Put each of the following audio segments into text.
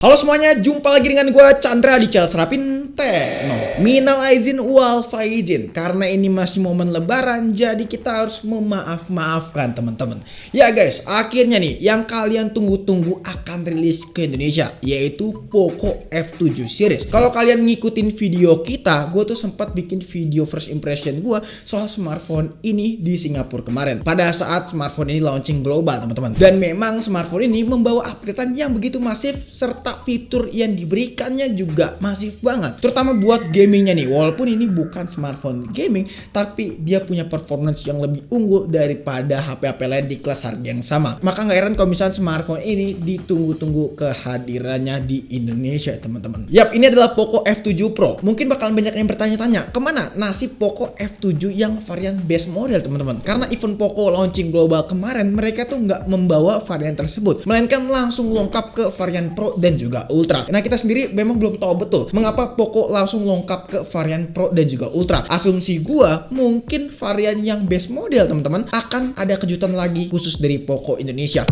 Halo semuanya, jumpa lagi dengan gue Chandra di channel Serapin Tekno. Minal aizin wal faizin. Karena ini masih momen lebaran, jadi kita harus memaafkan teman-teman. Ya guys, akhirnya nih yang kalian tunggu-tunggu akan rilis ke Indonesia, yaitu Poco F7 series. Kalau kalian ngikutin video kita, gue tuh sempat bikin video first impression gue soal smartphone ini di Singapura kemarin. Pada saat smartphone ini launching global teman-teman. Dan memang smartphone ini membawa updatean yang begitu masif serta fitur yang diberikannya juga masif banget, terutama buat gamingnya nih. Walaupun ini bukan smartphone gaming, tapi dia punya performance yang lebih unggul daripada HP-HP lain di kelas harga yang sama. Maka nggak heran kalau misalnya smartphone ini ditunggu-tunggu kehadirannya di Indonesia teman-teman. Yap, ini adalah Poco F7 Pro. Mungkin bakalan banyak yang bertanya-tanya, kemana nasib Poco F7 yang varian base model teman-teman? Karena event Poco launching global kemarin, mereka tuh nggak membawa varian tersebut, melainkan langsung lengkap ke varian Pro dan juga Ultra. Nah, kita sendiri memang belum tahu betul mengapa Poco langsung lengkap ke varian Pro dan juga Ultra. Asumsi gua mungkin varian yang base model teman-teman akan ada kejutan lagi khusus dari Poco Indonesia.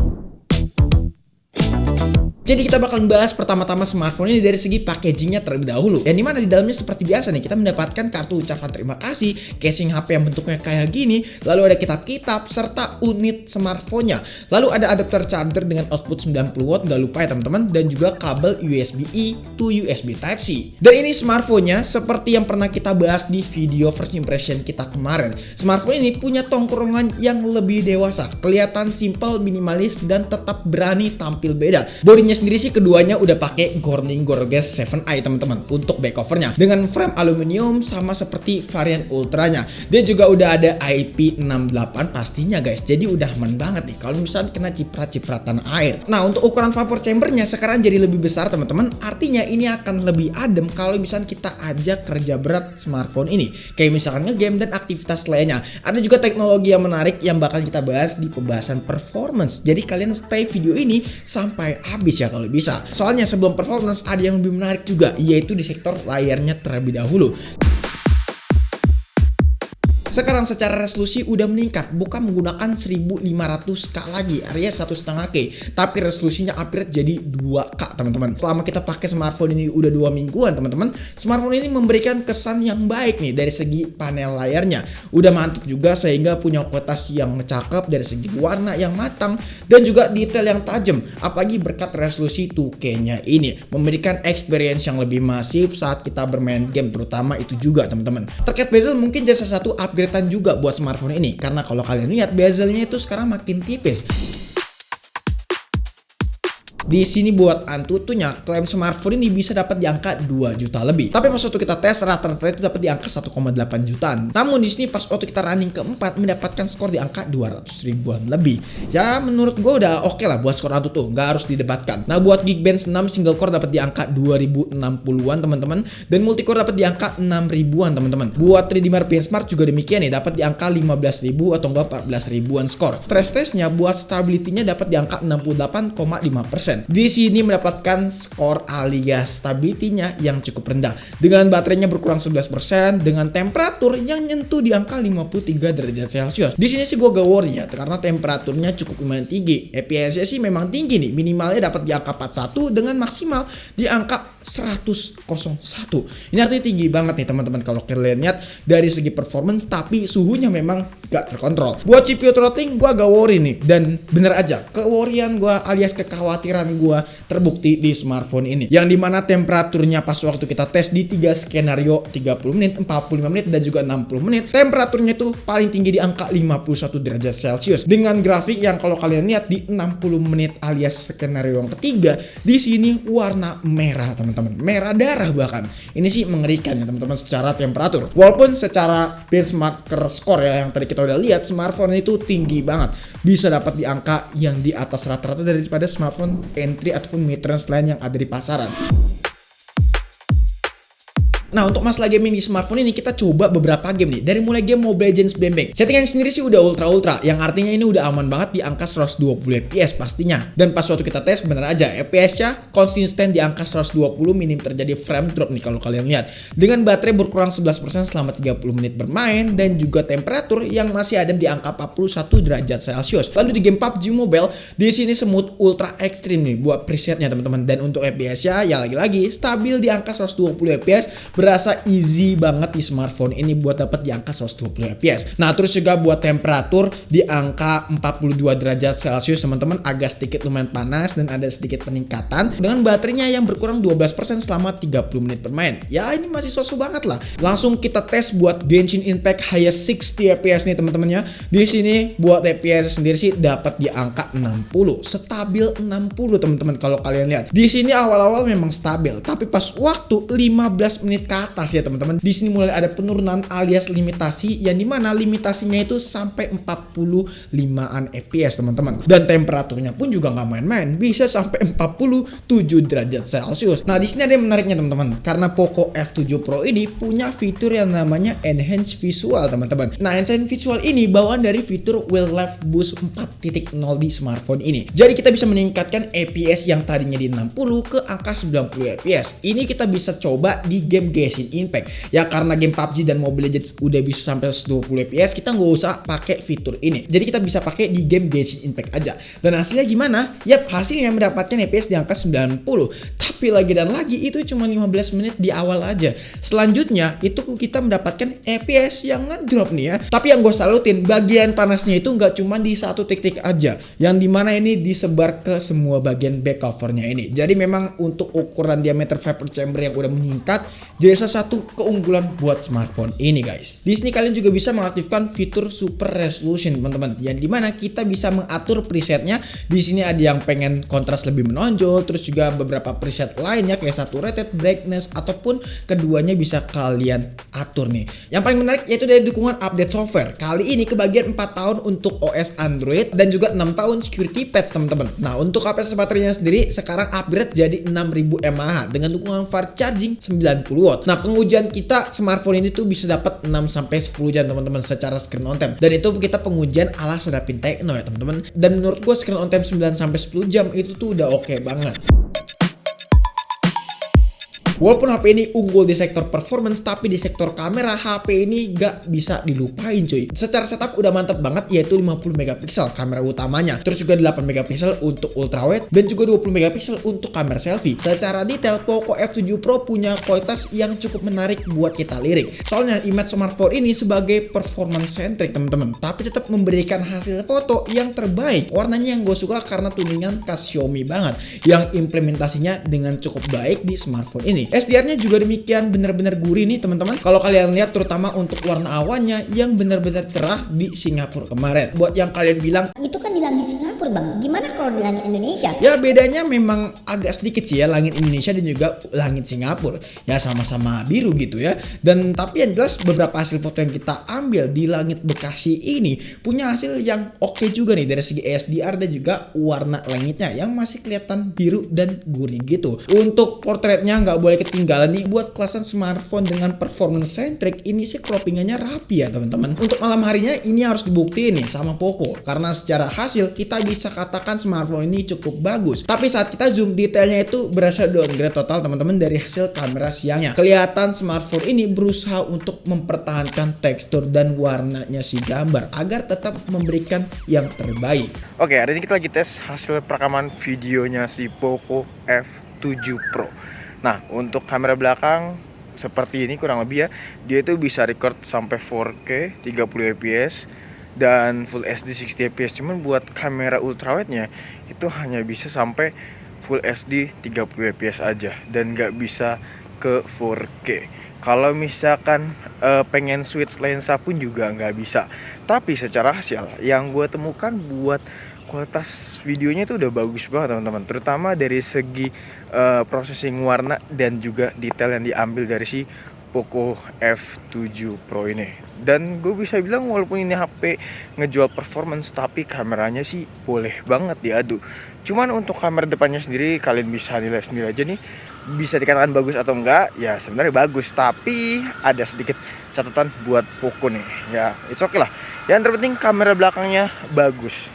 Jadi kita bakal bahas pertama-tama smartphone ini dari segi packagingnya terlebih dahulu. Yang dimana di dalamnya seperti biasa nih, kita mendapatkan kartu ucapan terima kasih, casing HP yang bentuknya kayak gini, lalu ada kitab-kitab, serta unit smartphone-nya. Lalu ada adapter charger dengan output 90 watt, nggak lupa ya teman-teman, dan juga kabel USB-E to USB Type-C. Dan ini smartphone-nya seperti yang pernah kita bahas di video first impression kita kemarin. Smartphone ini punya tongkrongan yang lebih dewasa, kelihatan simple, minimalis, dan tetap berani tampil beda. Bodinya sendiri sih keduanya udah pakai Corning Gorgeous 7i teman-teman untuk back covernya dengan frame aluminium sama seperti varian ultranya. Dia juga udah ada IP68 pastinya guys. Jadi udah aman banget nih kalau misalnya kena ciprat-cipratan air. Nah, untuk ukuran vapor chambernya sekarang jadi lebih besar teman-teman. Artinya ini akan lebih adem kalau misalnya kita ajak kerja berat smartphone ini, kayak misalkan nge-game dan aktivitas lainnya. Ada juga teknologi yang menarik yang bakal kita bahas di pembahasan performance. Jadi kalian stay video ini sampai habis ya kalau bisa. Soalnya sebelum performance ada yang lebih menarik juga, yaitu di sektor layarnya terlebih dahulu. Sekarang secara resolusi udah meningkat, bukan menggunakan 1500K lagi, alias 1,5K, tapi resolusinya upgrade jadi 2K teman-teman. Selama kita pakai smartphone ini udah 2 mingguan teman-teman, smartphone ini memberikan kesan yang baik nih dari segi panel layarnya. Udah mantap juga sehingga punya kualitas yang cakep dari segi warna yang matang dan juga detail yang tajam, apalagi berkat resolusi 2K-nya ini memberikan experience yang lebih masif saat kita bermain game, terutama itu juga teman-teman. Terkait bezel mungkin jadi salah satu upgrade juga buat smartphone ini, karena kalau kalian lihat bezelnya itu sekarang makin tipis. Di sini buat Antutunya klaim smartphone ini bisa dapat di angka 2 juta lebih. Tapi pas waktu kita tes rata-rata itu dapat di angka 1,8 jutaan. Namun di sini pas waktu kita running keempat mendapatkan skor di angka 200 ribuan lebih. Ya menurut gue udah oke lah buat skor Antutu, nggak harus didebatkan. Nah buat Geekbench 6 single core dapat di angka 2060-an teman-teman, dan multicore dapat di angka 6 ribuan teman-teman. Buat 3D Mark Benchmark juga demikian nih, dapat di angka 15.000 atau enggak 14 ribuan skor. Stress testnya buat stability-nya dapat di angka 68,5%. Di sini mendapatkan skor alias stability-nya yang cukup rendah, dengan baterainya berkurang 11%, dengan temperatur yang nyentuh di angka 53 derajat Celcius. Di sini sih gue gak worry ya, karena temperaturnya cukup lumayan tinggi. FPS-nya sih memang tinggi nih, minimalnya dapat di angka 41 dengan maksimal di angka 101. Ini artinya tinggi banget nih teman-teman kalau kalian lihat dari segi performance, tapi suhunya memang gak terkontrol. Buat CPU throttling gue agak worry nih, dan bener aja keworryan gue alias kekhawatiran gue terbukti di smartphone ini, yang dimana temperaturnya pas waktu kita tes di 3 skenario 30 menit, 45 menit dan juga 60 menit, temperaturnya tuh paling tinggi di angka 51 derajat Celcius, dengan grafik yang kalau kalian lihat di 60 menit alias skenario yang ketiga di sini warna merah teman-teman, merah darah bahkan. Ini sih mengerikan ya teman-teman secara temperatur. Walaupun secara benchmarker score ya yang tadi kita udah lihat, smartphone itu tinggi banget, bisa dapat di angka yang di atas rata-rata daripada smartphone entry ataupun mid-range lain yang ada di pasaran. Nah, untuk masalah gaming di smartphone ini kita coba beberapa game nih. Dari mulai game Mobile Legends Bang Bang. Settingan sendiri sih udah ultra, yang artinya ini udah aman banget di angka 120 fps pastinya. Dan pas waktu kita tes bener aja FPS-nya konsisten di angka 120, minim terjadi frame drop nih kalau kalian lihat. Dengan baterai berkurang 11% selama 30 menit bermain dan juga temperatur yang masih ada di angka 41 derajat Celcius. Lalu di game PUBG Mobile di sini smooth ultra ekstrim nih buat presetnya teman-teman. Dan untuk FPS-nya ya lagi-lagi stabil di angka 120 fps, berasa easy banget di smartphone ini buat dapat di angka 120 fps. Nah, terus juga buat temperatur di angka 42 derajat Celcius teman-teman, agak sedikit lumayan panas dan ada sedikit peningkatan. Dengan baterainya yang berkurang 12% selama 30 menit bermain. Ya ini masih sosok banget lah. Langsung kita tes buat Genshin Impact highest 60 fps nih teman-teman ya. Di sini buat FPS sendiri sih dapat di angka 60, stabil 60 teman-teman kalau kalian lihat. Di sini awal-awal memang stabil, tapi pas waktu 15 menit ke atas ya teman-teman, di sini mulai ada penurunan alias limitasi, yang dimana limitasinya itu sampai 45an fps teman-teman. Dan temperaturnya pun juga nggak main-main, bisa sampai 47 derajat Celcius. Nah, di sini ada yang menariknya teman-teman, karena Poco F7 Pro ini punya fitur yang namanya Enhanced Visual teman-teman. Nah, Enhanced Visual ini bawaan dari fitur Real Life Boost 4.0 di smartphone ini. Jadi kita bisa meningkatkan FPS yang tadinya di 60 ke angka 90 fps. Ini kita bisa coba di game Genshin Impact. Ya karena game PUBG dan Mobile Legends udah bisa sampai 120 fps, kita nggak usah pakai fitur ini. Jadi kita bisa pakai di game Genshin Impact aja. Dan hasilnya gimana? Yap, hasilnya mendapatkan FPS di angka 90. Tapi lagi dan lagi itu cuma 15 menit di awal aja. Selanjutnya itu kita mendapatkan FPS yang ngedrop nih ya. Tapi yang gue salutin, bagian panasnya itu nggak cuma di satu titik aja, yang dimana ini disebar ke semua bagian back covernya ini. Jadi memang untuk ukuran diameter vapor chamber yang udah meningkat jadi salah satu keunggulan buat smartphone ini guys. Di sini kalian juga bisa mengaktifkan fitur super resolution teman-teman, yang dimana kita bisa mengatur presetnya. Di sini ada yang pengen kontras lebih menonjol, terus juga beberapa preset lainnya kayak saturated, brightness, ataupun keduanya bisa kalian atur nih. Yang paling menarik yaitu dari dukungan update software. Kali ini kebagian 4 tahun untuk OS Android dan juga 6 tahun security patch teman-teman. Nah, untuk kapasitas baterainya sendiri sekarang upgrade jadi 6000 mAh dengan dukungan fast charging 90 watt. Nah, pengujian kita smartphone ini tuh bisa dapat 6 sampai 10 jam teman-teman secara screen on time. Dan itu kita pengujian ala Sedapin Tekno ya teman-teman. Dan menurut gua screen on time 9 sampai 10 jam itu tuh udah oke banget. Walaupun HP ini unggul di sektor performance, tapi di sektor kamera HP ini gak bisa dilupain cuy. Secara setup udah mantep banget, yaitu 50 megapiksel kamera utamanya. Terus juga 8 megapiksel untuk ultrawide dan juga 20 megapiksel untuk kamera selfie. Secara detail Poco F7 Pro punya kualitas yang cukup menarik buat kita lirik. Soalnya image smartphone ini sebagai performance centric teman-teman, tapi tetap memberikan hasil foto yang terbaik. Warnanya yang gue suka karena tuningan khas Xiaomi banget, yang implementasinya dengan cukup baik di smartphone ini. SDR-nya juga demikian benar-benar gurih nih teman-teman. Kalau kalian lihat terutama untuk warna awannya yang benar-benar cerah di Singapura kemarin. Buat yang kalian bilang itu kan di langit Singapura bang, gimana kalau di langit Indonesia? Ya bedanya memang agak sedikit sih ya, langit Indonesia dan juga langit Singapura. Ya sama-sama biru gitu ya. Dan tapi yang jelas beberapa hasil foto yang kita ambil di langit Bekasi ini punya hasil yang oke juga nih dari segi SDR dan juga warna langitnya yang masih kelihatan biru dan gurih gitu. Untuk portraitnya nggak boleh ketinggalan nih, buat kelasan smartphone dengan performance centric ini sih croppingannya rapi ya teman-teman. Untuk malam harinya ini harus dibuktiin nih sama Poco, karena secara hasil kita bisa katakan smartphone ini cukup bagus. Tapi saat kita zoom detailnya itu berasa downgrade total teman-teman dari hasil kamera siangnya. Kelihatan smartphone ini berusaha untuk mempertahankan tekstur dan warnanya si gambar agar tetap memberikan yang terbaik. Oke, hari ini kita lagi tes hasil perekaman videonya si Poco F7 Pro. Nah, untuk kamera belakang seperti ini kurang lebih ya. Dia itu bisa record sampai 4K 30 fps dan Full HD 60 fps. Cuman buat kamera ultrawide-nya itu hanya bisa sampai Full HD 30 fps aja dan nggak bisa ke 4K. Kalau misalkan pengen switch lensa pun juga nggak bisa. Tapi secara hasil yang gue temukan buat kualitas videonya itu udah bagus banget teman-teman, terutama dari segi processing warna dan juga detail yang diambil dari si Poco F7 Pro ini. Dan gue bisa bilang walaupun ini HP ngejual performance, tapi kameranya sih boleh banget diadu. Cuman untuk kamera depannya sendiri kalian bisa nilai sendiri aja nih, bisa dikatakan bagus atau enggak. Ya sebenarnya bagus, tapi ada sedikit catatan buat Poco nih. Ya it's okay lah. Yang terpenting kamera belakangnya bagus.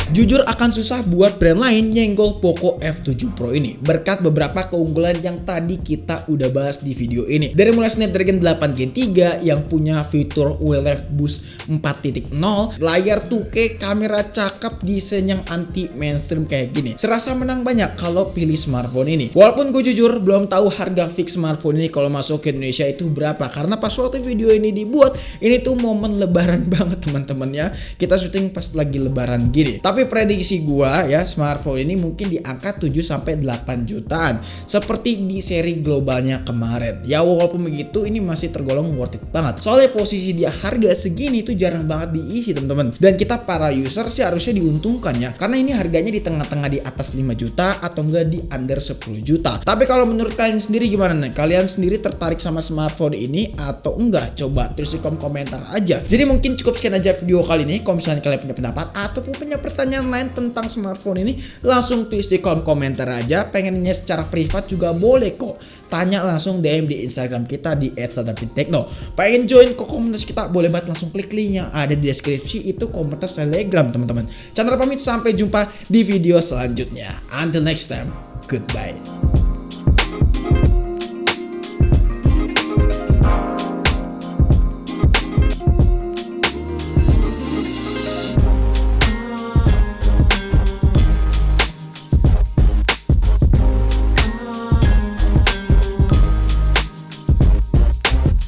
Jujur akan susah buat brand lain nyenggol Poco F7 Pro ini berkat beberapa keunggulan yang tadi kita udah bahas di video ini. Dari mulai Snapdragon 8 Gen 3 yang punya fitur ULF Boost 4.0, layar 2K, kamera cakep, desain yang anti mainstream kayak gini. Serasa menang banyak kalau pilih smartphone ini. Walaupun gue jujur belum tahu harga fix smartphone ini kalau masuk ke Indonesia itu berapa, karena pas waktu video ini dibuat, ini tuh momen lebaran banget teman-teman ya. Kita syuting pas lagi lebaran gini. Tapi prediksi gua ya, smartphone ini mungkin di angka 7-8 jutaan seperti di seri globalnya kemarin. Ya walaupun begitu ini masih tergolong worth it banget. Soalnya posisi dia harga segini itu jarang banget diisi teman-teman. Dan kita para user sih harusnya diuntungkan ya, karena ini harganya di tengah-tengah di atas 5 juta atau enggak di under 10 juta. Tapi kalau menurut kalian sendiri gimana nih? Kalian sendiri tertarik sama smartphone ini atau enggak? Coba tulis di kolom komentar aja. Jadi mungkin cukup sekian aja video kali ini. Kalau misalnya kalian punya pendapat ataupun punya pertanyaan lain tentang smartphone ini, langsung tulis di kolom komentar aja. Pengennya secara privat juga boleh kok. Tanya langsung DM di Instagram kita di @sadapintekno. Pengen join ke komunitas kita, boleh banget langsung klik link yang ada di deskripsi, itu komunitas Telegram teman-teman. Chandra pamit, sampai jumpa di video selanjutnya. Until next time, goodbye.